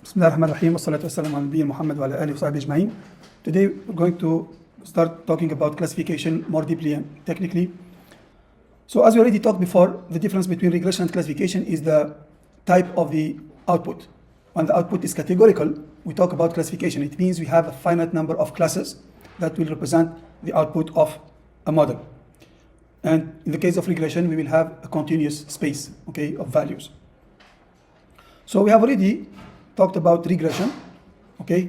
Bismillah ar-Rahman ar-Rahim, wassalatu wassalamu ala nabiyyina Muhammad wa ala alihi wa sahbihi ajma'in. Today we're going to start talking about classification more deeply and technically. So as we already talked before, the difference between regression and classification is the type of the output. When the output is categorical, we talk about classification. It means we have a finite number of classes that will represent the output of a model. And in the case of regression, we will have a continuous space, okay, of values. So we have already talked about regression, okay,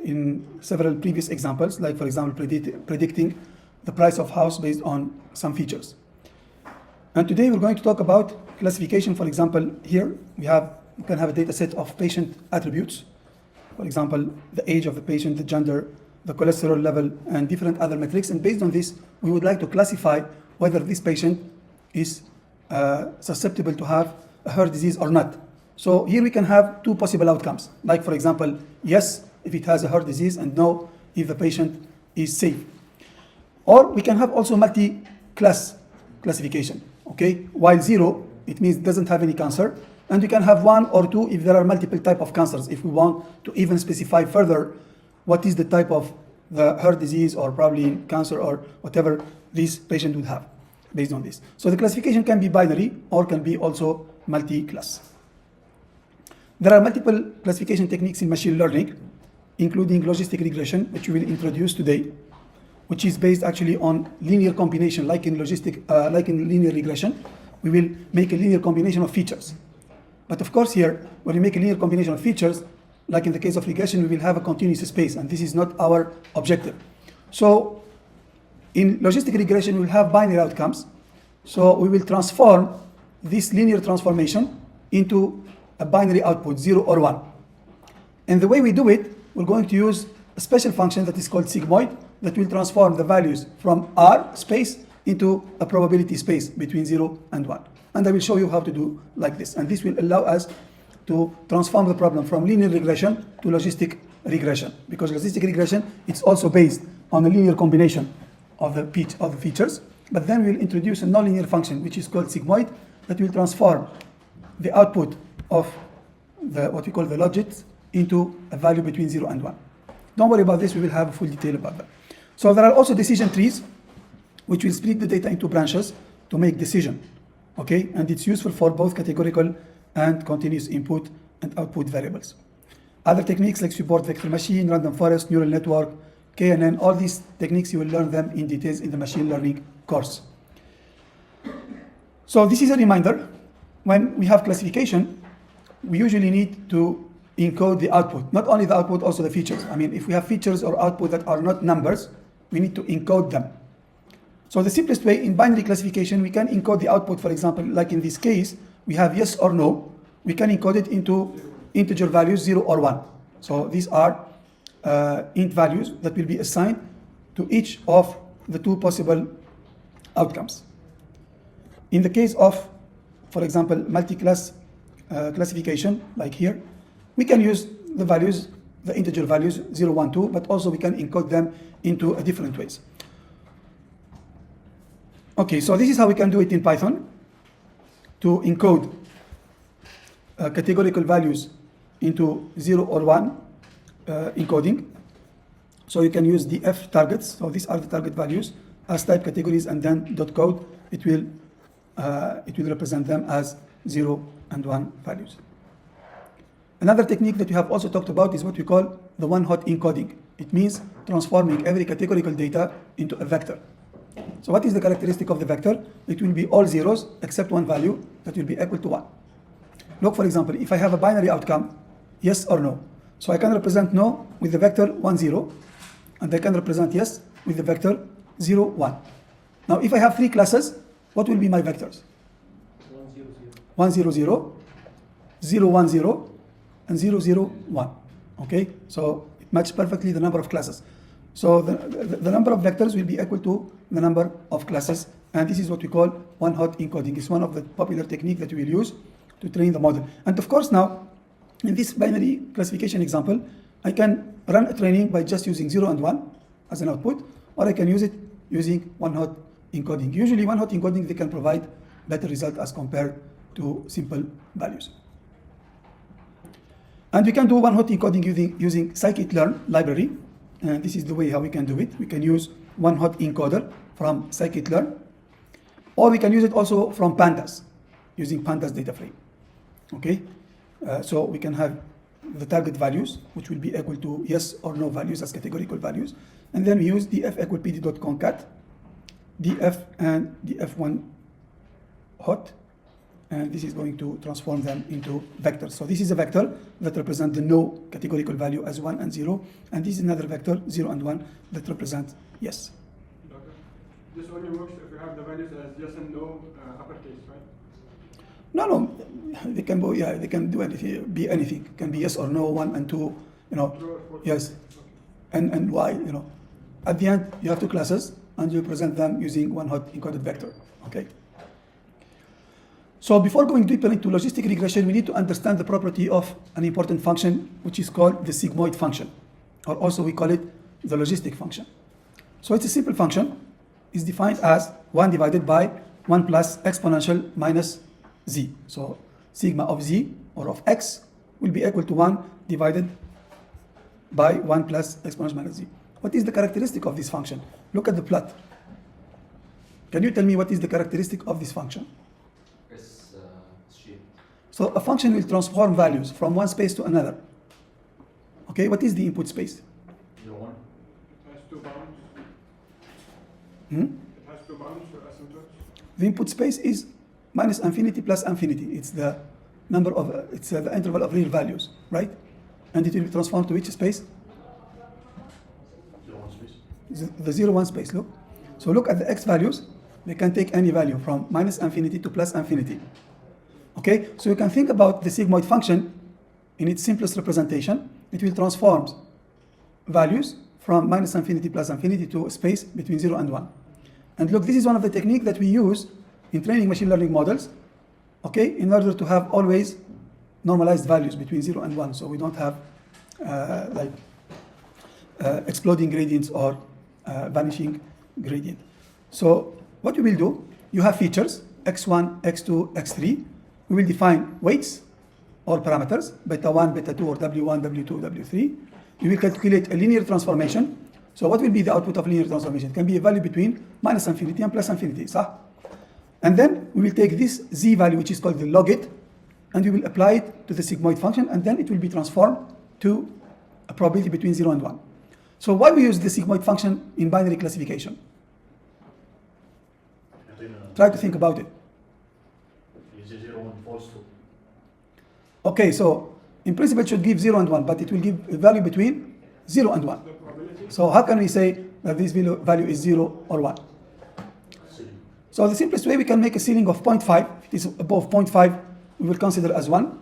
in several previous examples, like for example, predicting the price of house based on some features. And today we're going to talk about classification. For example, here you can have a data set of patient attributes. For example, the age of the patient, the gender, the cholesterol level, and different other metrics. And based on this, we would like to classify whether this patient is susceptible to have a heart disease or not. So here we can have two possible outcomes. Like for example, yes, if it has a heart disease, and no, if the patient is safe. Or we can have also multi-class classification. Okay, while 0, it means it doesn't have any cancer. And we can have 1 or 2 if there are multiple type of cancers. If we want to even specify further what is the type of the heart disease or probably cancer or whatever this patient would have based on this. So the classification can be binary or can be also multi-class. There are multiple classification techniques in machine learning, including logistic regression, which we will introduce today, which is based actually on linear combination, like in linear regression. We will make a linear combination of features. But of course here, when we make a linear combination of features, like in the case of regression, we will have a continuous space, and this is not our objective. So in logistic regression, we will have binary outcomes. So we will transform this linear transformation into a binary output, 0 or 1. And the way we do it, we're going to use a special function that is called sigmoid that will transform the values from R space into a probability space between 0 and 1. And I will show you how to do like this. And this will allow us to transform the problem from linear regression to logistic regression. Because logistic regression, it's also based on a linear combination of the features. But then we'll introduce a nonlinear function, which is called sigmoid, that will transform the output of what we call the logits into a value between 0 and 1. Don't worry about this, we will have a full detail about that. So there are also decision trees, which will split the data into branches to make decision. Okay, and it's useful for both categorical and continuous input and output variables. Other techniques like support vector machine, random forest, neural network, KNN, all these techniques, you will learn them in details in the machine learning course. So this is a reminder. When we have classification, we usually need to encode the output. Not only the output, also the features. I mean, if we have features or output that are not numbers, we need to encode them. So the simplest way in binary classification, we can encode the output, for example, like in this case, we have yes or no. We can encode it into integer values, 0 or 1. So these are int values that will be assigned to each of the two possible outcomes. In the case of, for example, multi-class classification, like here, we can use the values, the integer values, 0, 1, 2, but also we can encode them into a different ways. Okay, so this is how we can do it in Python, to encode categorical values into 0 or 1 encoding. So you can use the F targets, so these are the target values, as type categories, and then .code, it will represent them as 0 and 1 values. Another technique that we have also talked about is what we call the one-hot encoding. It means transforming every categorical data into a vector. So what is the characteristic of the vector? It will be all zeros except one value that will be equal to 1. Look, for example, if I have a binary outcome, yes or no. So I can represent no with the vector 1, 0, and I can represent yes with the vector 0, 1. Now, if I have 3 classes, what will be my vectors? 1, 0, 0, 0, 1, 0, and 0, 0, 1. Okay, so it matches perfectly the number of classes. So the number of vectors will be equal to the number of classes, and this is what we call one-hot encoding. It's one of the popular techniques that we will use to train the model. And of course now, in this binary classification example, I can run a training by just using 0 and 1 as an output, or I can use it using one-hot encoding. Usually one-hot encoding, they can provide better result as compared to simple values. And we can do one-hot encoding using scikit-learn library. And this is the way how we can do it. We can use one-hot encoder from scikit-learn, or we can use it also from pandas, using pandas data frame. Okay, so we can have the target values, which will be equal to yes or no values as categorical values, and then we use df equal pd.concat, df and df1 hot, and this is going to transform them into vectors. So this is a vector that represents the no categorical value as 1 and 0, and this is another vector 0 and 1 that represent yes. Okay. This only works if you have the values as yes and no uppercase, right? No, they can go. Yeah, they can do anything. Be anything. It can be yes or no, 1 and 2. You know, yes, and y. You know, at the end you have two classes, and you present them using one hot encoded vector. Okay. So before going deeper into logistic regression, we need to understand the property of an important function, which is called the sigmoid function, or also we call it the logistic function. So it's a simple function. It's defined as 1 divided by 1 plus exponential minus z. So sigma of z or of x will be equal to 1 divided by 1 plus exponential minus z. What is the characteristic of this function? Look at the plot. Can you tell me what is the characteristic of this function? So a function will transform values from one space to another. Okay, what is the input space? 0, 1. It has 2 bounds. It has 2 bounds for asymptotes. The input space is minus infinity plus infinity. It's the number of the interval of real values, right? And it will be transformed to which space? 0, 1 space. The 0, 1 space. Look. So look at the x values. They can take any value from minus infinity to plus infinity. Okay, so you can think about the sigmoid function in its simplest representation. It will transform values from minus infinity plus infinity to a space between 0 and 1. And look, this is one of the techniques that we use in training machine learning models, okay, in order to have always normalized values between 0 and 1, so we don't have exploding gradients or vanishing gradient. So what you will do, you have features, x1, x2, x3. We will define weights or parameters, beta 1, beta 2, or w1, w2, w3. We will calculate a linear transformation. So what will be the output of linear transformation? It can be a value between minus infinity and plus infinity. And then we will take this z value, which is called the logit, and we will apply it to the sigmoid function, and then it will be transformed to a probability between 0 and 1. So why we use the sigmoid function in binary classification? Try to think about it. Okay, so in principle it should give 0 and 1, but it will give a value between 0 and 1. So how can we say that this value is 0 or 1? So the simplest way, we can make a ceiling of 0.5. If it is above 0.5, we will consider as 1.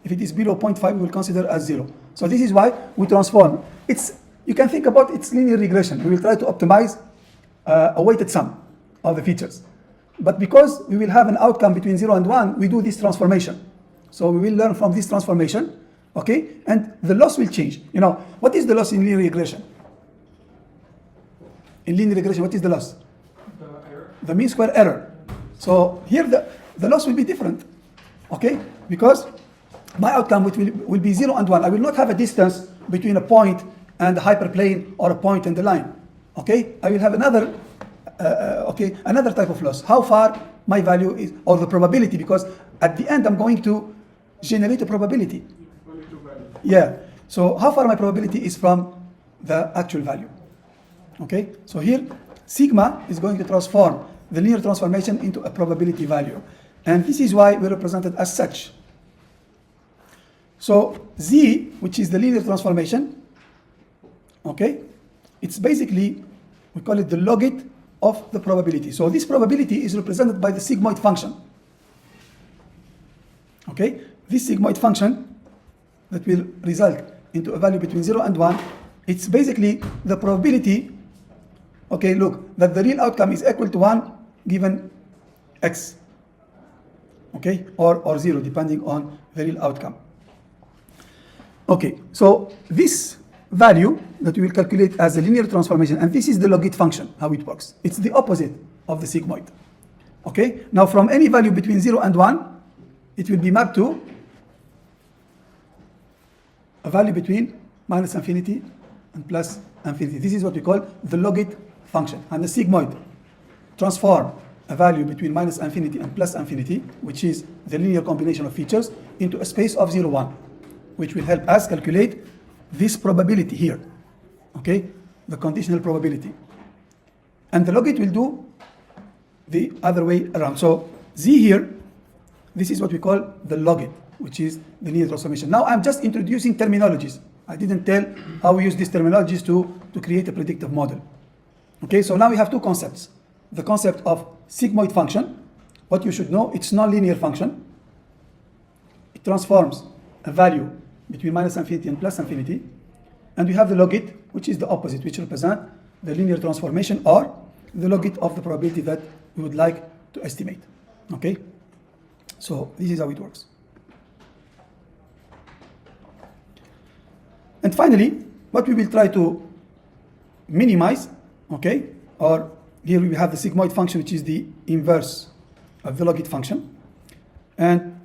If it is below 0.5, we will consider as 0. So this is why we transform. You can think about its linear regression. We will try to optimize a weighted sum of the features. But because we will have an outcome between 0 and 1, we do this transformation. So we will learn from this transformation, okay? And the loss will change. You know, what is the loss in linear regression? In linear regression, what is the loss? The error. The mean square error. So here the loss will be different, okay? Because my outcome will be 0 and 1. I will not have a distance between a point and the hyperplane or a point and the line, okay? I will have another type of loss. How far my value is, or the probability, because at the end I'm going to generate a probability. Only 2 values. Yeah. So how far my probability is from the actual value. Okay. So here sigma is going to transform the linear transformation into a probability value. And this is why we represent it as such. So z, which is the linear transformation, okay, it's basically, we call it the logit of the probability. So this probability is represented by the sigmoid function. Okay, this sigmoid function that will result into a value between 0 and 1, it's basically the probability, okay, look, that the real outcome is equal to 1 given x, okay, or 0, depending on the real outcome. Okay, so this value that we will calculate as a linear transformation, and this is the logit function, how it works. It's the opposite of the sigmoid. Okay, now from any value between 0 and 1, it will be mapped to a value between minus infinity and plus infinity. This is what we call the logit function. And the sigmoid transform a value between minus infinity and plus infinity, which is the linear combination of features, into a space of 0, 1, which will help us calculate this probability here, okay, the conditional probability. And the logit will do the other way around. So Z here, this is what we call the logit, which is the linear transformation. Now I'm just introducing terminologies. I didn't tell how we use these terminologies to create a predictive model. Okay, so now we have two concepts. The concept of sigmoid function. What you should know, it's non-linear function. It transforms a value between minus infinity and plus infinity. And we have the logit, which is the opposite, which represent the linear transformation or the logit of the probability that we would like to estimate. Okay? So this is how it works. And finally, what we will try to minimize, okay, or here we have the sigmoid function, which is the inverse of the logit function. And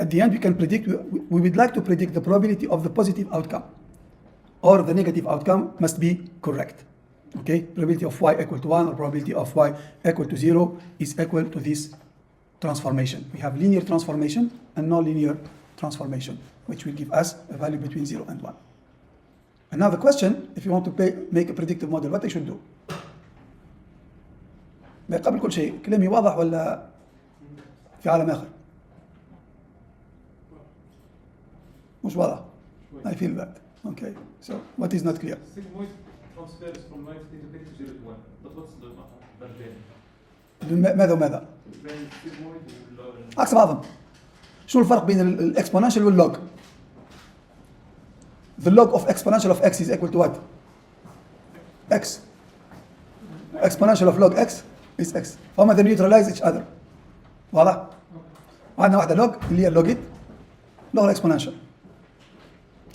at the end, we can predict, we would like to predict the probability of the positive outcome or the negative outcome must be correct. Okay, probability of y equal to 1 or probability of y equal to 0 is equal to this transformation. We have linear transformation and non-linear transformation, which will give us a value between 0 and 1. And now the question, if you want to make a predictive model, what I should do? قبل كل شيء كلامي واضح ولا في عالم آخر؟ مش واضح. I feel that. Okay. So what is not clear? Sigmoid transfers from 90 to 0 to 1. But what's the ماذا وماذا؟ بين sigmoid عكس بعضهم. شو الفرق بين الاكسبوننشال واللوج؟ The log of exponential of x is equal to what? X. Exponential of log x is x. فهم they neutralize each other. واضح؟ وعندنا واحدة log اللي هي logit لغة exponential.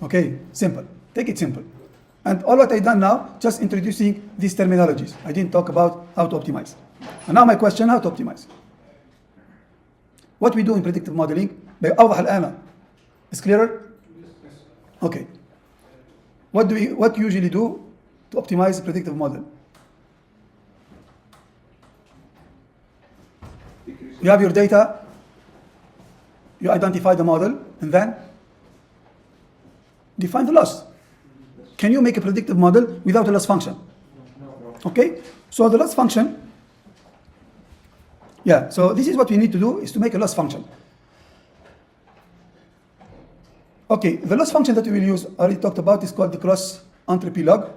Okay, simple. Take it simple. And all what I done now, just introducing these terminologies. I didn't talk about how to optimize. And now my question, how to optimize? What we do in predictive modeling, بأوضح الآن. Is clearer? Okay. What you usually do to optimize a predictive model? You have your data, you identify the model, and then define the loss. Can you make a predictive model without a loss function? Okay, so the loss function, yeah, so this is what we need to do, is to make a loss function. Okay, the loss function that we will use, I already talked about, is called the cross entropy log.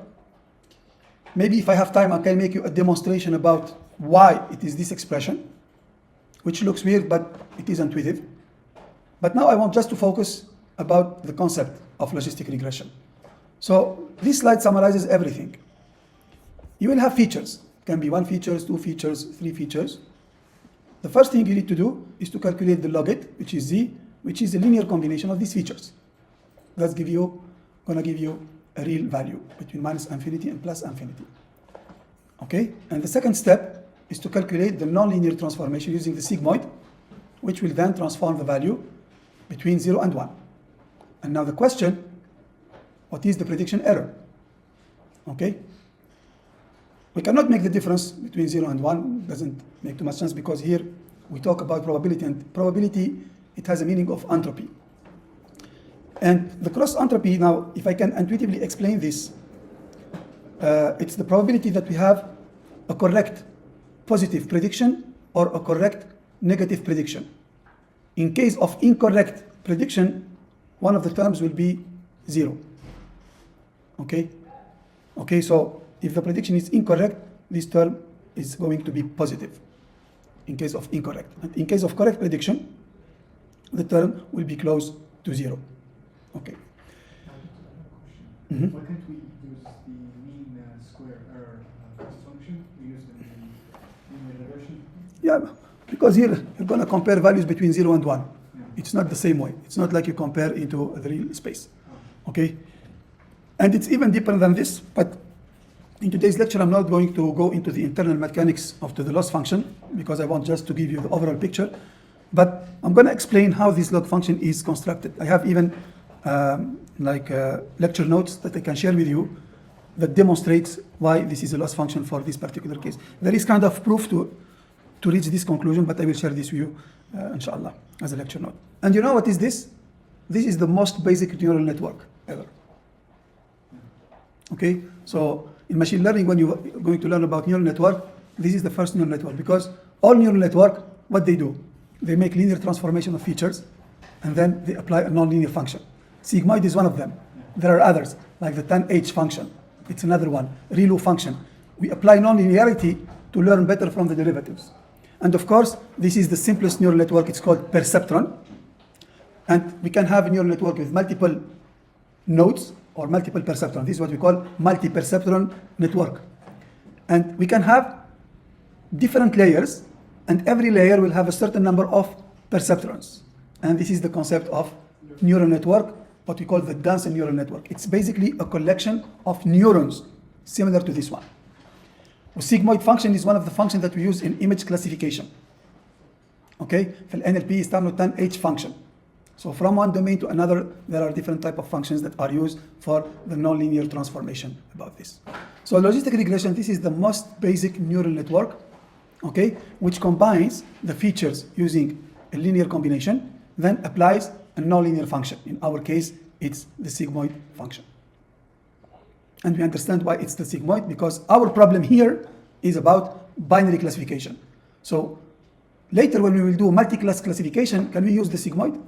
Maybe if I have time, I can make you a demonstration about why it is this expression, which looks weird, but it is intuitive. But now I want just to focus about the concept of logistic regression. So this slide summarizes everything. You will have features. It can be 1 feature, 2 features, 3 features. The first thing you need to do is to calculate the logit, which is z, which is a linear combination of these features. That's gonna give you a real value between minus infinity and plus infinity. Okay? And the second step is to calculate the nonlinear transformation using the sigmoid, which will then transform the value between 0 and 1. And now the question, what is the prediction error? Okay? We cannot make the difference between 0 and 1, doesn't make too much sense, because here we talk about probability, and probability, it has a meaning of entropy. And the cross entropy, now, if I can intuitively explain this, it's the probability that we have a correct positive prediction or a correct negative prediction. In case of incorrect prediction, one of the terms will be 0. Okay? Okay, so if the prediction is incorrect, this term is going to be positive in case of incorrect. And in case of correct prediction, the term will be close to 0. Okay. Why can't we use the mean square error function? We use the mean regression? Yeah, because here you're going to compare values between 0 and 1. Yeah. It's not the same way. It's not like you compare into the real space. Okay? And it's even deeper than this, but in today's lecture I'm not going to go into the internal mechanics of the loss function, because I want just to give you the overall picture. But I'm going to explain how this log function is constructed. I have even lecture notes that I can share with you that demonstrates why this is a loss function for this particular case. There is kind of proof to reach this conclusion, but I will share this with you, inshallah, as a lecture note. And you know what is this? This is the most basic neural network ever. Okay, so in machine learning, when you're going to learn about neural network, this is the first neural network, because all neural network, what they do, they make linear transformation of features, and then they apply a nonlinear function. Sigmoid is one of them. There are others, like the tan-H function. It's another one, ReLU function. We apply nonlinearity to learn better from the derivatives. And of course, this is the simplest neural network. It's called perceptron. And we can have a neural network with multiple nodes or multiple perceptron. This is what we call multi-perceptron network. And we can have different layers, and every layer will have a certain number of perceptrons. And this is the concept of neural network, what we call the dense neural network. It's basically a collection of neurons similar to this one. Sigmoid function is one of the functions that we use in image classification. Okay, في NLP يستعملوا tan-H function. So from one domain to another, there are different type of functions that are used for the nonlinear transformation about this. So logistic regression, this is the most basic neural network, okay, which combines the features using a linear combination, then applies a nonlinear function. In our case, it's the sigmoid function. And we understand why it's the sigmoid, because our problem here is about binary classification. So later when we will do multi-class classification, can we use the sigmoid?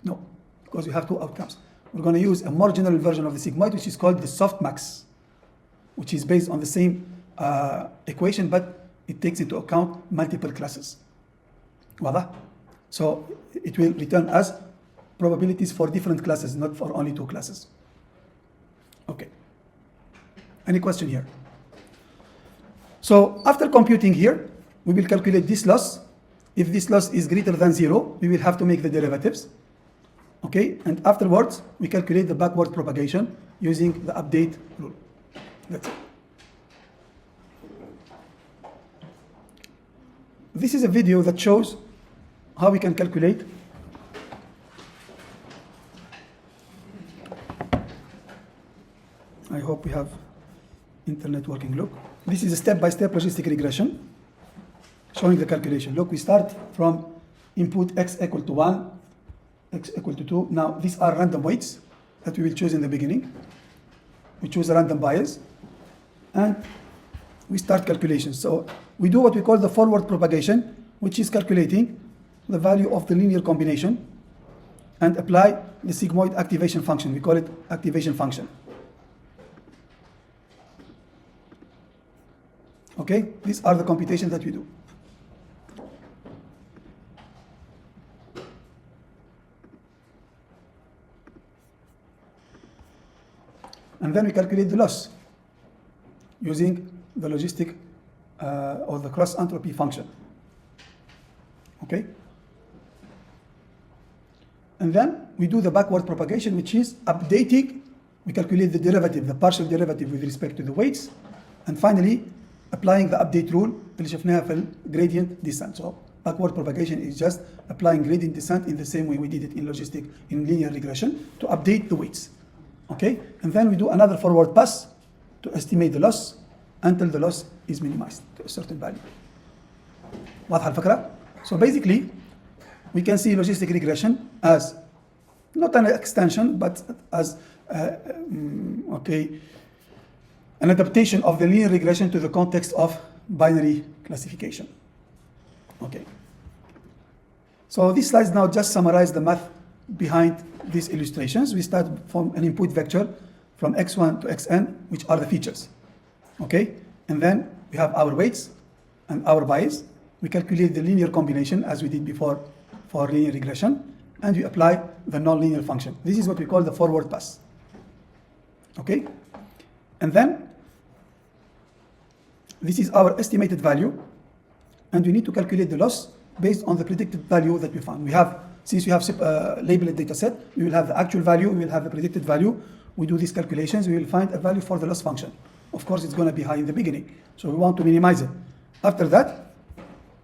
No, because we have two outcomes. We're going to use a more general version of the sigmoid, which is called the softmax, which is based on the same equation, but it takes into account multiple classes. واضح? So it will return us probabilities for different classes, not for only two classes. Okay. Any question here? So after computing here, we will calculate this loss. If this loss is greater than 0, we will have to make the derivatives. Okay, and afterwards, we calculate the backward propagation using the update rule. That's it. This is a video that shows how we can calculate I hope we have internet working. Look, this is a step-by-step logistic regression showing the calculation. Look, we start from input x equal to 1, x equal to 2. Now, these are random weights that we will choose in the beginning. We choose a random bias, and we start calculations. So we do what we call the forward propagation, which is calculating the value of the linear combination and apply the sigmoid activation function. We call it activation function. Okay, these are the computations that we do. And then we calculate the loss using the logistic or the cross entropy function. Okay? And then we do the backward propagation, which is updating. We calculate the derivative, the partial derivative with respect to the weights. And finally, applying the update rule اللي شفناها في gradient descent. So backward propagation is just applying gradient descent in the same way we did it in logistic, in linear regression, to update the weights. Okay? And then we do another forward pass to estimate the loss until the loss is minimized to a certain value. واضحة الفكرة? So basically, we can see logistic regression as not an extension, but as an adaptation of the linear regression to the context of binary classification. Okay. So these slides now just summarize the math behind these illustrations. We start from an input vector from x1 to xn, which are the features. Okay. And then we have our weights and our bias. We calculate the linear combination as we did before for linear regression, and we apply the nonlinear function. This is what we call the forward pass. Okay. And then this is our estimated value, and we need to calculate the loss based on the predicted value that we found. We have, since we have labeled data set, we will have the actual value, we will have the predicted value. We do these calculations, we will find a value for the loss function. Of course, it's going to be high in the beginning, so we want to minimize it. After that,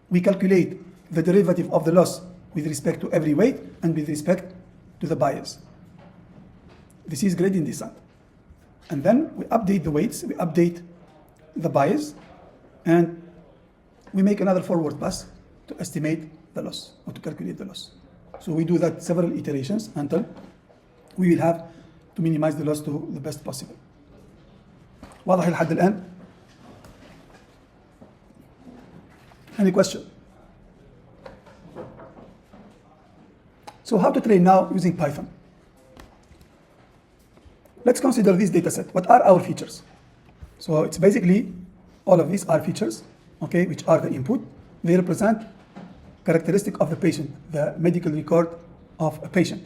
we calculate the derivative of the loss with respect to every weight and with respect to the bias. This is gradient descent. And then we update the weights, we update the bias, and we make another forward pass to estimate the loss or to calculate the loss. So we do that several iterations until we will have to minimize the loss to the best possible. واضح لحد الآن؟ Any question? So how to train now using Python? Let's consider this data set. What are our features? So it's basically all of these are features, okay, which are the input. They represent characteristic of the patient, the medical record of a patient.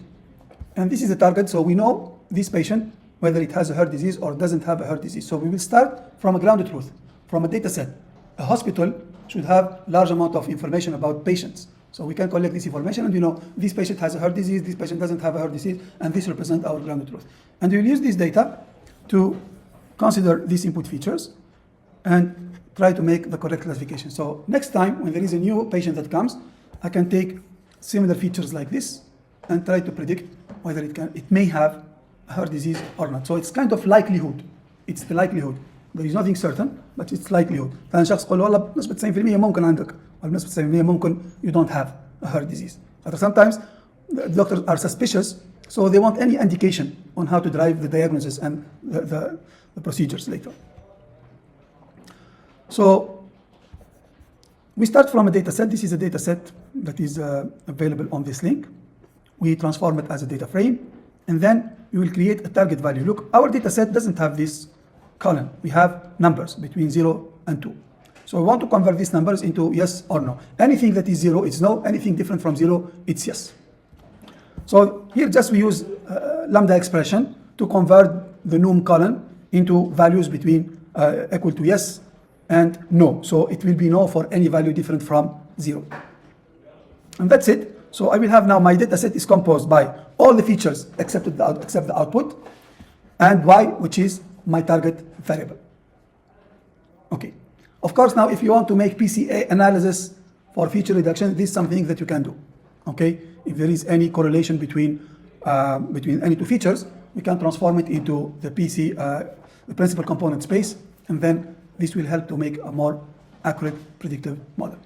And this is a target, so we know this patient, whether it has a heart disease or doesn't have a heart disease. So we will start from a ground truth, from a data set. A hospital should have large amount of information about patients. So we can collect this information and we know this patient has a heart disease, this patient doesn't have a heart disease, and this represents our ground truth. And we will use this data to consider these input features and try to make the correct classification. So next time when there is a new patient that comes, I can take similar features like this and try to predict whether it may have a heart disease or not. So it's kind of likelihood. It's the likelihood. There is nothing certain, but it's likelihood. فأنا شخص قال والله بنسبة 90% ممكن عندك، وبنسبة 90% ممكن you don't have a heart disease. But sometimes the doctors are suspicious, so they want any indication on how to drive the diagnosis and the procedures later. So we start from a data set. This is a data set that is available on this link. We transform it as a data frame, and then we will create a target value. Look, our data set doesn't have this column. We have numbers between 0 and 2. So we want to convert these numbers into yes or no. Anything that is 0, it's no. Anything different from 0, it's yes. So here just we use lambda expression to convert the num column into values between equal to yes and no. So it will be no for any value different from 0. And that's it. So I will have now my data set is composed by all the features except the output, and y, which is my target variable. Okay. Of course, now if you want to make PCA analysis for feature reduction, this is something that you can do. Okay. If there is any correlation between any two features, we can transform it into the the principal component space, and then this will help to make a more accurate predictive model.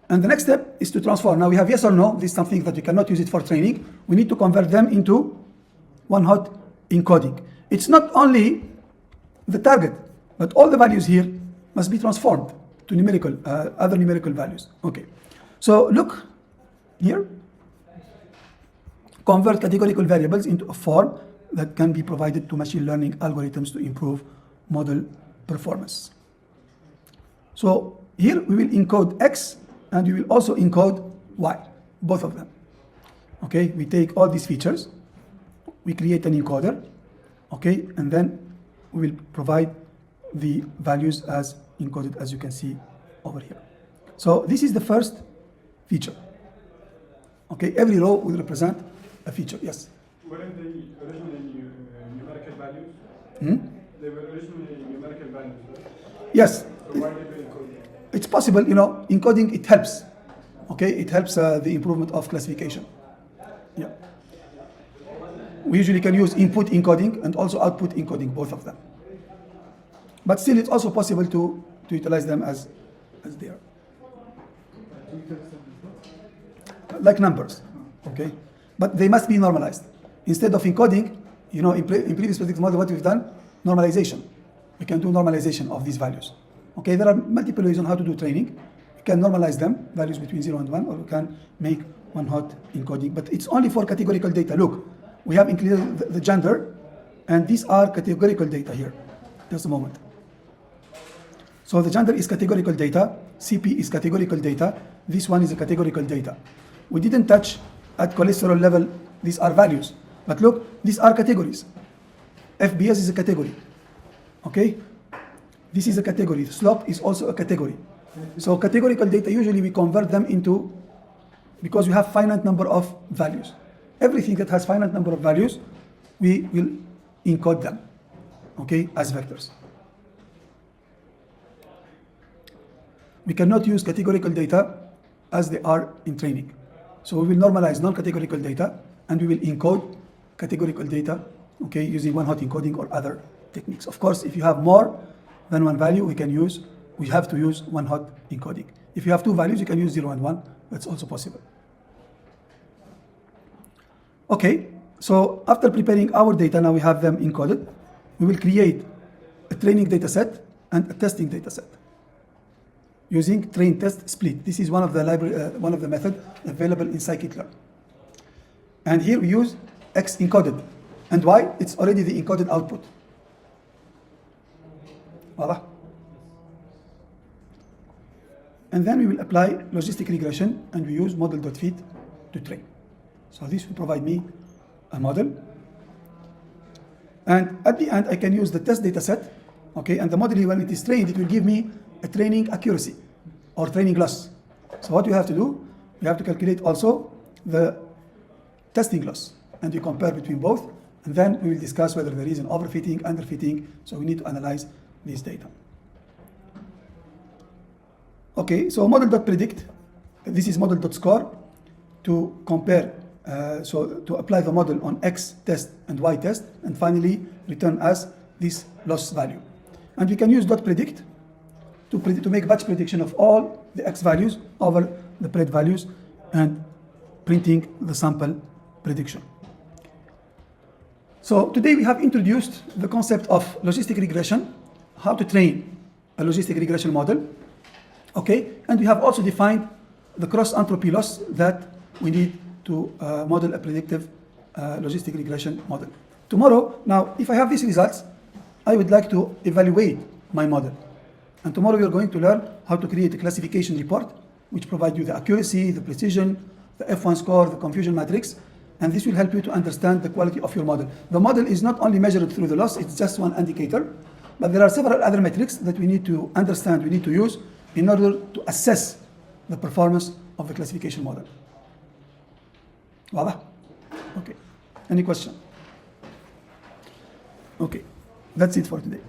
And the next step is to transform. Now we have yes or no. This is something that we cannot use it for training. We need to convert them into one-hot encoding. It's not only the target, but all the values here must be transformed to numerical, other numerical values. Okay. So look here. Convert categorical variables into a form that can be provided to machine learning algorithms to improve model performance. So here we will encode X and we will also encode Y, both of them. Okay, we take all these features, we create an encoder, okay, and then we will provide the values as encoded, as you can see over here. So this is the first feature. Okay, every row will represent a feature. Yes? Weren't they originally numerical values? They were originally numerical values, right? Yes. So why did we encode them? It's possible, encoding, it helps. Okay, it helps the improvement of classification. Yeah. We usually can use input encoding and also output encoding, both of them. But still, it's also possible to utilize them as they are. Like numbers, okay? But they must be normalized. Instead of encoding, in previous predictive model, what we've done, normalization. We can do normalization of these values. Okay, there are multiple ways on how to do training. We can normalize them, values between 0 and 1, or we can make one-hot encoding. But it's only for categorical data. Look, we have included the gender, and these are categorical data here. Just a moment. So the gender is categorical data, CP is categorical data, this one is a categorical data. We didn't touch at cholesterol level, these are values. But look, these are categories. FBS is a category. Okay? This is a category. Slope is also a category. So categorical data, usually we convert them into, because we have finite number of values. Everything that has finite number of values, we will encode them, okay, as vectors. We cannot use categorical data as they are in training. So we will normalize non-categorical data and we will encode categorical data, okay, using one-hot encoding or other techniques. Of course, if you have more than one value, we have to use one-hot encoding. If you have two values, you can use 0 and 1. That's also possible. Okay, so after preparing our data, now we have them encoded. We will create a training data set and a testing data set using train test split. This is one of the one of the method available in scikit-learn. And here we use X encoded. And why? It's already the encoded output. واضح? And then we will apply logistic regression and we use model.fit to train. So this will provide me a model. And at the end, I can use the test data set. Okay, and the model, when it is trained, it will give me a training accuracy or training loss. So what you have to do, you have to calculate also the testing loss. And you compare between both. And then we will discuss whether there is an overfitting, underfitting. So we need to analyze this data. Okay, so model.predict, this is model.score to compare, so to apply the model on X test and Y test, and finally return us this loss value. And we can use .predict to make batch prediction of all the X values over the pred values and printing the sample prediction. So today we have introduced the concept of logistic regression, how to train a logistic regression model. Okay, and we have also defined the cross entropy loss that we need to model a predictive logistic regression model. Tomorrow, now, if I have these results, I would like to evaluate my model. And tomorrow we are going to learn how to create a classification report, which provides you the accuracy, the precision, the F1 score, the confusion matrix, and this will help you to understand the quality of your model. The model is not only measured through the loss, it's just one indicator, but there are several other metrics that we need to understand, we need to use in order to assess the performance of the classification model. واضح? Okay. Any question? Okay. That's it for today.